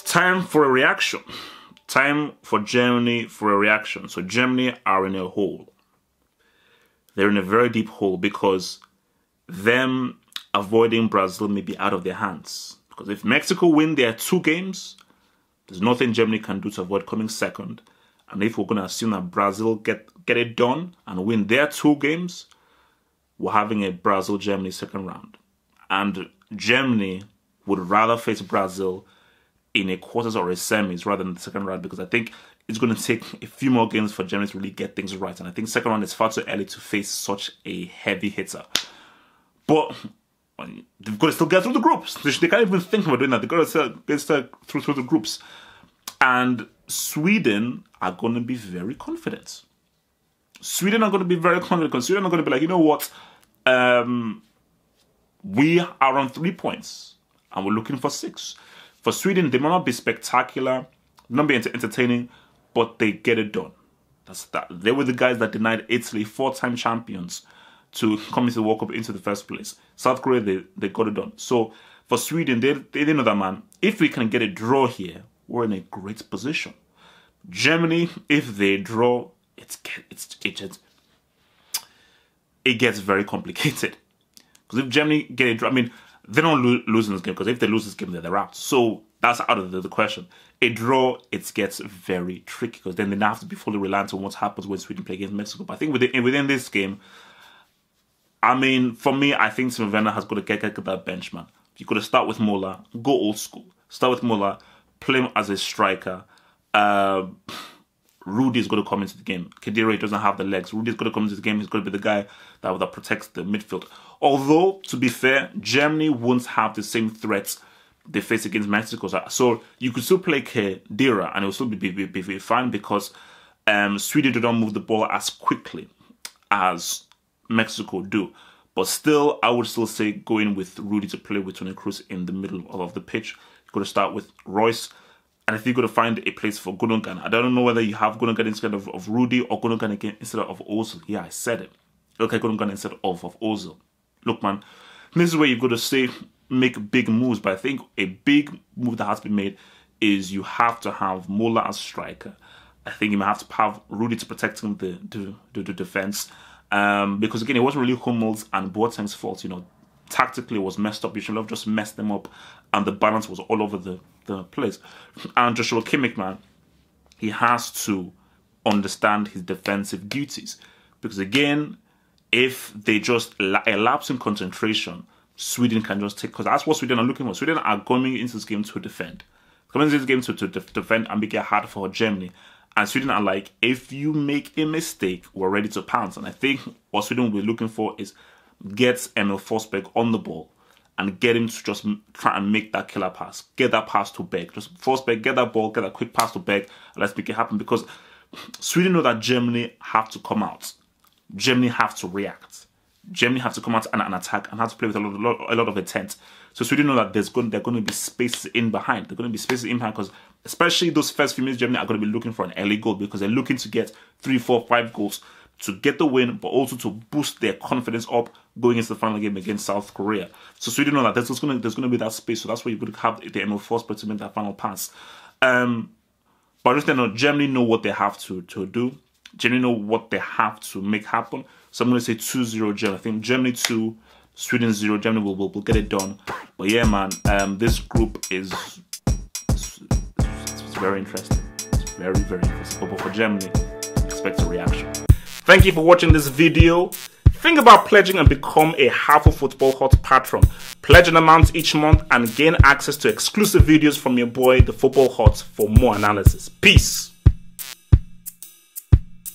Time for a reaction. Time for Germany for a reaction. So Germany are in a hole. They're in a very deep hole because them avoiding Brazil may be out of their hands. Because if Mexico win their 2 games, there's nothing Germany can do to avoid coming second. And if we're going to assume that Brazil get it done and win their 2 games, we're having a Brazil-Germany second round. And Germany would rather face Brazil in a quarters or a semis rather than the second round, because I think it's going to take a few more games for Germany to really get things right. And I think second round is far too early to face such a heavy hitter. But they've got to still get through the groups. They can't even think about doing that. They've got to get through the groups. And Sweden are going to be very confident. Sweden are going to be very confident because Sweden are going to be like, you know what? We are on 3 points and we're looking for 6. For Sweden, they might not be spectacular, not be entertaining, but they get it done. That's that. They were the guys that denied Italy, 4-time champions, to come into the World Cup into the first place. South Korea, they got it done. So for Sweden, they know that, man, if we can get a draw here, we're in a great position. Germany, if they draw, it gets very complicated. Because if Germany get a draw, I mean, they don't lose in this game, because if they lose this game, they're out. So that's out of the question. A draw, it gets very tricky, because then they have to be fully reliant on what happens when Sweden play against Mexico. But I think within this game, I mean, for me, I think Timo Werner has got to get that bench, man. You got to start with Muller, go old school. Start with Muller, play him as a striker. Rudy's got to come into the game. Khedira doesn't have the legs. Rudy's got to come into the game. He's got to be the guy that protects the midfield. Although, to be fair, Germany won't have the same threats they face against Mexico. So you could still play Khedira and it will still be fine, because Sweden do not move the ball as quickly as Mexico do. But still, I would still say going with Rudy to play with Toni Kroos in the middle of the pitch. You've got to start with Royce. And if you've got to find a place for Gundogan, I don't know whether you have Gundogan instead of Rudy or Gundogan again instead of Ozil. Yeah, I said it. Okay, Gundogan instead of Ozil. Look, man, this is where you've got to say make big moves. But I think a big move that has to be made is you have to have Muller as striker. I think you might have to have Rudy to protect him the defense. Because again, it wasn't really Hummels and Boateng's fault. You know, tactically it was messed up. You should have just messed them up, and the balance was all over the place. And Joshua Kimmich, man, he has to understand his defensive duties, because again, if they just elapse in concentration, Sweden can just take, because that's what Sweden are looking for. Sweden are going into this game to defend. Coming into this game to defend and make it hard for Germany. And Sweden are like, if you make a mistake, we're ready to pounce. And I think what Sweden will be looking for is get Emil Forsberg on the ball and get him to just try and make that killer pass. Get that pass to Berg. Just Forsberg, get that ball, get that quick pass to Berg, and let's make it happen. Because Sweden know that Germany have to come out. Germany have to react. Germany have to come out and attack and have to play with a lot of intent. So Sweden know that there are going to be spaces in behind. They're going to be spaces in behind, because especially those first few minutes, Germany are going to be looking for an early goal, because they're looking to get 3, 4, 5 goals to get the win, but also to boost their confidence up going into the final game against South Korea. So Sweden know that there's going to be that space. So that's where you're going to have the Emil Forsberg to make that final pass. But just know, Germany know what they have to do. Germany know what they have to make happen. So I'm going to say 2-0 Germany. I think Germany 2, Sweden 0. Germany will get it done. But yeah, man, this group is it's very interesting. It's very, very interesting. But for Germany, expect a reaction. Thank you for watching this video. Think about pledging and become a Half Football Hot patron. Pledge an amount each month and gain access to exclusive videos from your boy, the Football Hot, for more analysis. Peace.